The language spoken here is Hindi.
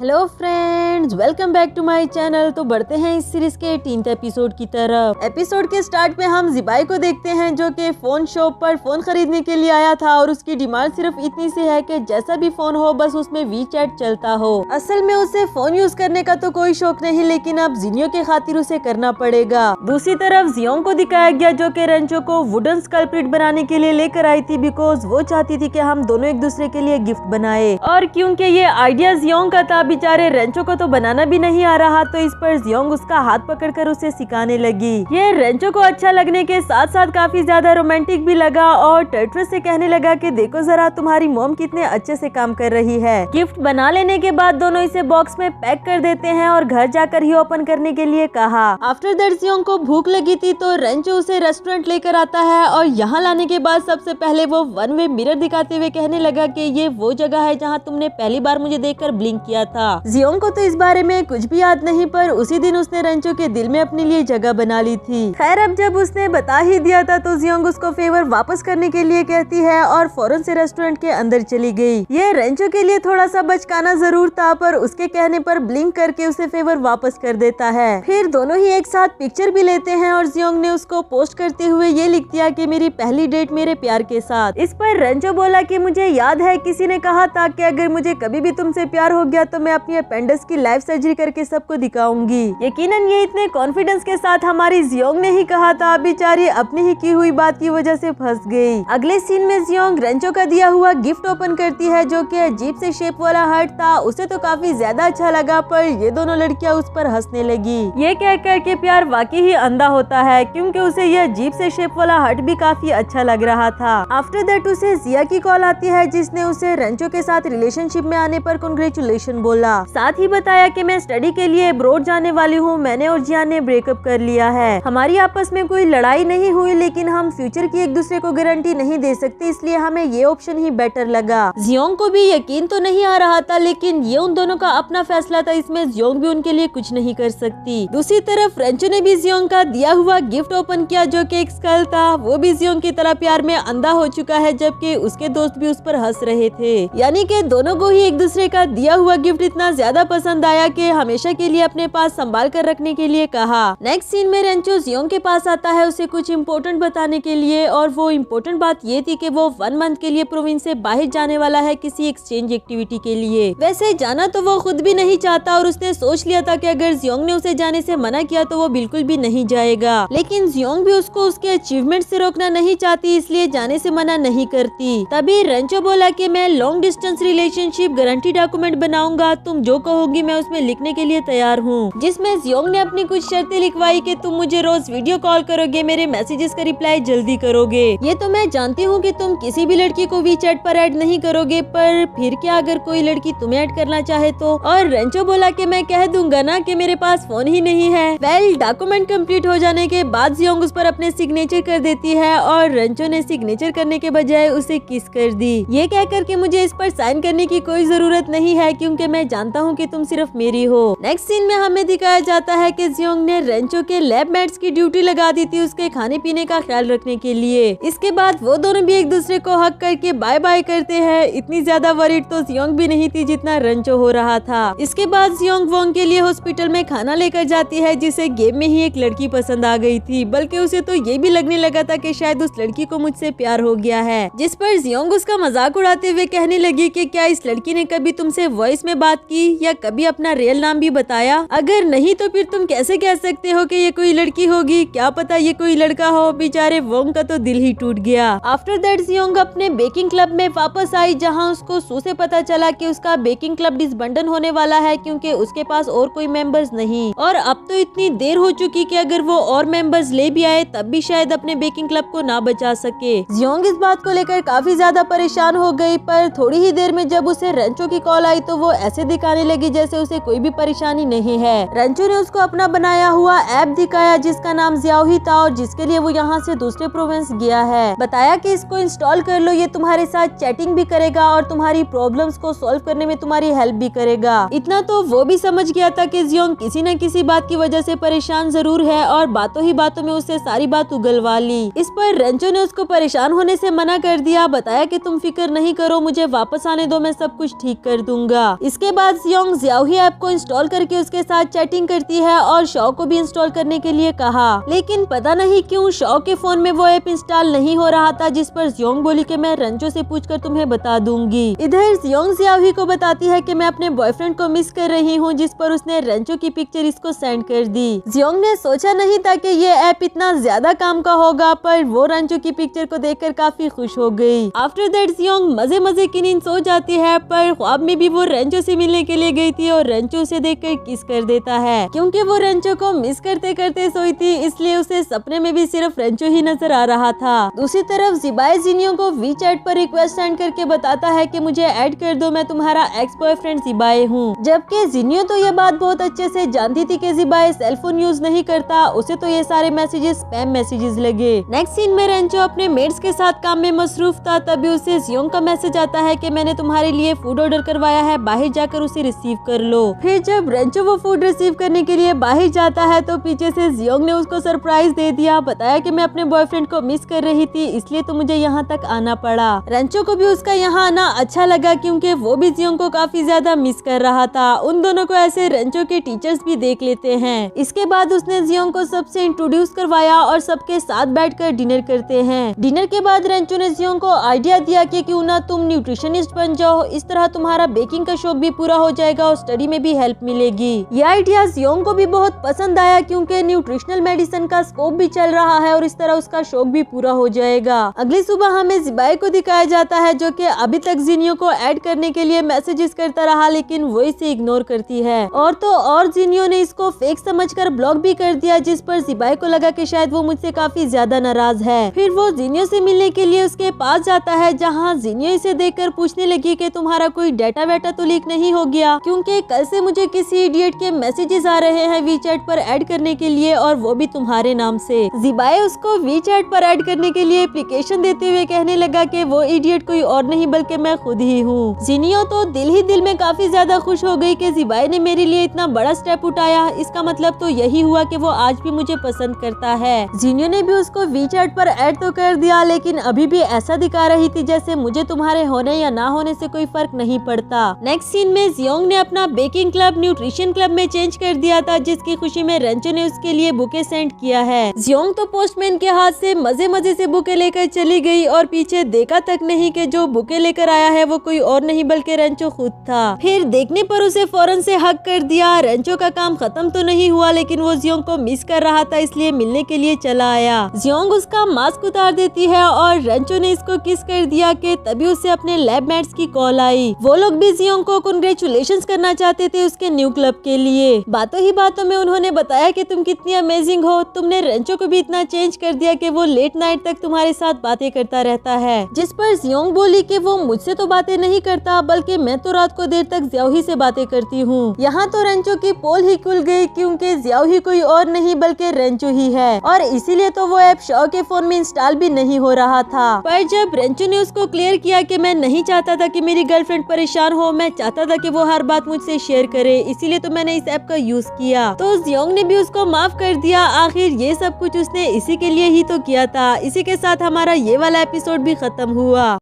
Hello friends, welcome back to my channel. तो बढ़ते हैं इस सीरीज के 10th एपिसोड की तरफ। एपिसोड के स्टार्ट में हम जिबाई को देखते हैं जो कि फोन शॉप पर फोन खरीदने के लिए आया था और उसकी डिमांड सिर्फ इतनी सी है कि जैसा भी फोन हो बस उसमें वीचैट चलता हो। असल में उसे फोन यूज करने का तो कोई शौक नहीं, लेकिन अब जिनियो के खातिर उसे करना पड़ेगा। दूसरी तरफ जियोंग को दिखाया गया जो कि रेंचो को वुडन स्कल्पट बनाने के लिए लेकर आई थी, बिकॉज वो चाहती थी कि हम दोनों एक दूसरे के लिए गिफ्ट बनाए। और क्योंकि ये आइडिया जियोंग का था, बेचारे रेंचो को तो बनाना भी नहीं आ रहा, तो इस पर जियोंग उसका हाथ पकड़कर उसे सिखाने लगी। ये रेंचो को अच्छा लगने के साथ साथ काफी ज्यादा रोमांटिक भी लगा और टर्टरस से कहने लगा कि देखो जरा तुम्हारी मॉम कितने अच्छे से काम कर रही है। गिफ्ट बना लेने के बाद दोनों इसे बॉक्स में पैक कर देते हैं और घर जाकर ही ओपन करने के लिए कहा। आफ्टर दैट जियोंग को भूख लगी थी तो रेंचो उसे रेस्टोरेंट लेकर आता है और यहाँ लाने के बाद सबसे पहले वो वन वे मिरर दिखाते हुए कहने लगा कि ये वो जगह है जहाँ तुमने पहली बार मुझे देखकर ब्लिंक किया था। जियोंग को तो इस बारे में कुछ भी याद नहीं, पर उसी दिन उसने रेंचो के दिल में अपने लिए जगह बना ली थी। खैर अब जब उसने बता ही दिया था तो जियोंग उसको फेवर वापस करने के लिए कहती है और फौरन से रेस्टोरेंट के अंदर चली गई। ये रेंचो के लिए थोड़ा सा बचकाना जरूर था, पर उसके कहने पर ब्लिंक करके उसे फेवर वापस कर देता है। फिर दोनों ही एक साथ पिक्चर भी लेते हैं और जियोंग ने उसको पोस्ट करते हुए ये लिख दिया कि मेरी पहली डेट मेरे प्यार के साथ। इस पर रेंचो बोला कि मुझे याद है किसी ने कहा था कि अगर मुझे कभी भी तुमसे प्यार हो गया तो मैं अपनी अपेंडिक्स की लाइफ सर्जरी करके सबको दिखाऊंगी। यकीनन ये इतने कॉन्फिडेंस के साथ हमारी जियोंग ने ही कहा था, बेचारी अपनी ही की हुई बात की वजह से फंस गई। अगले सीन में जियोंग रेंचो का दिया हुआ गिफ्ट ओपन करती है जो कि अजीब से शेप वाला हार्ट था। उसे तो काफी ज्यादा अच्छा लगा, पर ये दोनों लड़कियां उस पर हंसने लगी। ये कहकर के प्यार वाकई ही अंधा होता है, क्योंकि उसे यह अजीब से शेप वाला हार्ट भी काफी अच्छा लग रहा था। आफ्टर दैट उसे जिया की कॉल आती है जिसने उसे रेंचो के साथ रिलेशनशिप में आने पर कांग्रेचुलेशन बोला। साथ ही बताया कि मैं स्टडी के लिए अब्रॉड जाने वाली हूँ। मैंने और जिया ने ब्रेकअप कर लिया है। हमारी आपस में कोई लड़ाई नहीं हुई, लेकिन हम फ्यूचर की एक दूसरे को गारंटी नहीं दे सकते, इसलिए हमें ये ऑप्शन ही बेटर लगा। जियोंग को भी यकीन तो नहीं आ रहा था, लेकिन ये उन दोनों का अपना फैसला था, इसमें जियोंग भी उनके लिए कुछ नहीं कर सकती। दूसरी तरफ रेंचो ने भी जियोंग का दिया हुआ गिफ्ट ओपन किया जो कि एक स्कल था। वो भी जियोंग की तरह प्यार में अंधा हो चुका है, जबकि उसके दोस्त भी उस पर हंस रहे थे। यानी कि दोनों को ही एक दूसरे का दिया हुआ गिफ्ट इतना ज्यादा पसंद आया कि हमेशा के लिए अपने पास संभाल कर रखने के लिए कहा। नेक्स्ट सीन में रेंचो जियोंग के पास आता है उसे कुछ इम्पोर्टेंट बताने के लिए, और वो इम्पोर्टेंट बात ये थी कि वो 1 मंथ के लिए प्रोविंस से बाहर जाने वाला है किसी एक्सचेंज एक्टिविटी के लिए। वैसे जाना तो वो खुद भी नहीं चाहता और उसने सोच लिया था कि अगर जियोंग ने उसे जाने से मना किया तो वो बिल्कुल भी नहीं जाएगा, लेकिन जियोंग भी उसको उसके अचीवमेंट से रोकना नहीं चाहती, इसलिए जाने से मना नहीं करती। तभी रेंचो बोला कि मैं long distance relationship guarantee document बनाऊंगा, तुम जो कहोगी मैं उसमें लिखने के लिए तैयार हूँ। जिसमें जियोंग ने अपनी कुछ शर्तें लिखवाई कि तुम मुझे रोज वीडियो कॉल करोगे, मेरे मैसेजेस का रिप्लाई जल्दी करोगे। ये तो मैं जानती हूँ कि तुम किसी भी लड़की को वीचैट पर ऐड नहीं करोगे, पर फिर क्या अगर कोई लड़की तुम्हें ऐड करना चाहे तो? और रेंचो बोला कि मैं कह दूंगा ना कि मेरे पास फोन ही नहीं है। वेल डॉक्यूमेंट कंप्लीट हो जाने के बाद जियोंग उस पर अपने सिग्नेचर कर देती है और रेंचो ने सिग्नेचर करने के बजाय उसे किस कर दी, ये कहकर के मुझे इस पर साइन करने की कोई जरूरत नहीं है क्योंकि मैं जानता हूँ कि तुम सिर्फ मेरी हो। नेक्स्ट सीन में हमें दिखाया जाता है कि जियोंग ने रेंचो के लैब मेट्स की ड्यूटी लगा दी थी उसके खाने पीने का ख्याल रखने के लिए। इसके बाद वो दोनों भी एक दूसरे को हक करके बाय बाय करते हैं। इतनी ज्यादा वरीड तो जियोंग भी नहीं थी जितना रेंचो हो रहा था। इसके बाद जियोंग वोंग के लिए हॉस्पिटल में खाना लेकर जाती है जिसे गेम में ही एक लड़की पसंद आ गई थी, बल्कि उसे तो ये भी लगने लगा था कि शायद उस लड़की को मुझसे प्यार हो गया है। जिस पर जियोंग उसका मजाक उड़ाते हुए कहने लगी कि क्या इस लड़की ने कभी तुमसे वॉइस में बात की या कभी अपना रियल नाम भी बताया? अगर नहीं तो फिर तुम कैसे कह सकते हो कि ये कोई लड़की होगी? क्या पता ये कोई लड़का हो। बेचारे वोंग का तो दिल ही टूट गया। आफ्टर दैट जियोंग अपने बेकिंग क्लब में वापस आई जहां उसको सू से पता चला कि उसका बेकिंग क्लब डिसबंडन होने वाला है क्योंकि उसके पास और कोई मेंबर्स नहीं, और अब तो इतनी देर हो चुकी कि अगर वो और मेंबर्स ले भी आए तब भी शायद अपने बेकिंग क्लब को ना बचा सके। जियोंग इस बात को लेकर काफी ज्यादा परेशान हो गई, पर थोड़ी ही देर में जब उसे रेंचो की कॉल आई तो वो ऐसे दिखाने लगी जैसे उसे कोई भी परेशानी नहीं है। रेंचो ने उसको अपना बनाया हुआ ऐप दिखाया जिसका नाम जियाओ ही था और जिसके लिए वो यहाँ से दूसरे प्रोविंस गया है। बताया कि इसको इंस्टॉल कर लो, ये तुम्हारे साथ चैटिंग भी करेगा और तुम्हारी प्रॉब्लम्स को सॉल्व करने में तुम्हारी हेल्प भी करेगा। इतना तो वो भी समझ गया था कि जियोंग किसी न किसी बात की वजह से परेशान जरूर है और बातों ही बातों में उससे सारी बात उगलवा ली। इस पर रेंचो ने उसको परेशान होने से मना कर दिया। बताया कि तुम फिक्र नहीं करो, मुझे वापस आने दो, मैं सब कुछ ठीक कर दूंगा। इसके इसके बाद जियोंग ज़ियाओही ऐप को इंस्टॉल करके उसके साथ चैटिंग करती है और शॉ को भी इंस्टॉल करने के लिए कहा, लेकिन पता नहीं क्यों शॉ के फोन में वो ऐप इंस्टॉल नहीं हो रहा था, जिस पर जियोंग बोली कि मैं रेंचो से पूछकर तुम्हें बता दूंगी। इधर जियोंग ज़ियाओही को बताती है कि मैं अपने बॉयफ्रेंड को मिस कर रही हूँ, जिस पर उसने रेंचो की पिक्चर इसको सेंड कर दी। जियोंग ने सोचा नहीं था कि ये ऐप इतना ज्यादा काम का होगा, पर वो रेंचो की पिक्चर को देखकर काफी खुश हो गई। आफ्टर दैट जियोंग मजे मजे की नींद सो जाती है, पर ख्वाब में भी वो रेंचो से मिलने के लिए गई थी और रेंचो उसे देखकर किस कर देता है। क्योंकि वो रेंचो को मिस करते करते सोई थी, इसलिए उसे सपने में भी सिर्फ रेंचो ही नजर आ रहा था। दूसरी तरफ जिबाई जिनियो को वी चैट पर रिक्वेस्ट सेंड करके बताता है कि मुझे ऐड कर दो, मैं तुम्हारा एक्स बॉयफ्रेंड जिबाई हूँ। जबकि जिनियो तो ये बात बहुत अच्छे से जानती थी कि जिबाई सेलफोन यूज नहीं करता, उसे तो ये सारे मैसेजेस स्पैम मैसेजेस लगे। नेक्स्ट सीन में रेंचो अपने मेट्स के साथ काम में मसरूफ था, तभी उसे जियोंग का मैसेज आता है कि मैंने तुम्हारे लिए फूड ऑर्डर करवाया है, बाहर जाकर उसे रिसीव कर लो। फिर जब रेंचो वो फूड रिसीव करने के लिए बाहर जाता है तो पीछे से जियोंग ने उसको सरप्राइज दे दिया, बताया कि मैं अपने बॉयफ्रेंड को मिस कर रही थी, इसलिए तो मुझे यहाँ तक आना पड़ा। रेंचो को भी उसका यहाँ आना अच्छा लगा, क्योंकि वो भी जियोंग को काफी ज्यादा मिस कर रहा था। उन दोनों को ऐसे रेंचो के टीचर्स भी देख लेते हैं। इसके बाद उसने जियोंग को सबसे इंट्रोड्यूस करवाया और सबके साथ बैठकर डिनर करते हैं। डिनर के बाद रेंचो ने जियोंग को आइडिया दिया कि क्यों ना तुम न्यूट्रिशनिस्ट बन जाओ, इस तरह तुम्हारा बेकिंग का शौक भी पूरा हो जाएगा और स्टडी में भी हेल्प मिलेगी। यह आइडिया जियोंग को भी बहुत पसंद आया, क्योंकि न्यूट्रिशनल मेडिसिन का स्कोप भी चल रहा है और इस तरह उसका शौक भी पूरा हो जाएगा। अगली सुबह हमें जिबाई को दिखाया जाता है, जो कि अभी तक जिनियो को ऐड करने के लिए मैसेजेस करता रहा, लेकिन वो इसे इग्नोर करती है। और तो और जिनियो ने इसको फेक समझकर ब्लॉक भी कर दिया, जिस पर जिबाई को लगा कि शायद वो मुझसे काफी ज्यादा नाराज है। फिर वो जिनियो से मिलने के लिए उसके पास जाता है, जहाँ जिनियो इसे देखकर पूछने लगी कि तुम्हारा कोई डाटा वेटा तो लीक नहीं हो गया, क्योंकि कल से मुझे किसी इडियट के मैसेजेस आ रहे हैं वी चैट पर ऐड करने के लिए, और वो भी तुम्हारे नाम से। जिबाई उसको वी चैट पर ऐड करने के लिए एप्लीकेशन देते हुए कहने लगा कि वो इडियट कोई और नहीं बल्कि मैं खुद ही हूँ। जिनियो तो दिल ही दिल में काफी ज्यादा खुश हो गई कि जिबाई ने मेरे लिए इतना बड़ा स्टेप उठाया, इसका मतलब तो यही हुआ कि वो आज भी मुझे पसंद करता है। जिनियो ने भी उसको वी चैट पर ऐड तो कर दिया, लेकिन अभी भी ऐसा दिखा रही थी जैसे मुझे तुम्हारे होने या ना होने से कोई फर्क नहीं पड़ता। नेक्स्ट सीन में जियोंग ने अपना बेकिंग क्लब न्यूट्रिशन क्लब में चेंज कर दिया था, जिसकी खुशी में रेंचो ने उसके लिए बुके सेंड किया है। जियोंग तो पोस्टमैन के हाथ से मजे मजे से बुके लेकर चली गई और पीछे देखा तक नहीं कि जो बुके लेकर आया है वो कोई और नहीं बल्कि रेंचो खुद था। फिर देखने पर उसे फौरन से हक कर दिया। रेंचो का काम खत्म तो नहीं हुआ, लेकिन वो जियोंग को मिस कर रहा था, इसलिए मिलने के लिए चला आया। जियोंग उसका मास्क उतार देती है और रेंचो ने इसको किस कर दिया कि तभी उसे अपने लैब मेट्स की कॉल आई। वो लोग भी जियोंग को कांग्रेचुलेशंस करना चाहते थे उसके न्यू क्लब के लिए। बातों ही बातों में उन्होंने बताया कि तुम कितनी अमेजिंग हो, तुमने रेंचो को भी इतना चेंज कर दिया कि वो लेट नाइट तक तुम्हारे साथ बातें करता रहता है। जिस पर जियोंग बोली कि वो मुझसे तो बातें नहीं करता, बल्कि मैं तो रात को देर तक ज़ियाओही से बातें करती हूँ। यहाँ तो रेंचो की पोल ही खुल गई, क्योंकि ज़ियाओही कोई और नहीं बल्कि रेंचो ही है, और इसीलिए तो वो ऐप शॉ के फोन में इंस्टॉल भी नहीं हो रहा था। पर जब रेंचो ने उसको क्लियर किया कि मैं नहीं चाहता था कि मेरी गर्लफ्रेंड परेशान हो, मैं चाहता था कि वो हर बात मुझसे शेयर करे, इसीलिए तो मैंने इस ऐप का यूज किया, तो जियोंग ने भी उसको माफ कर दिया। आखिर ये सब कुछ उसने इसी के लिए ही तो किया था। इसी के साथ हमारा ये वाला एपिसोड भी खत्म हुआ।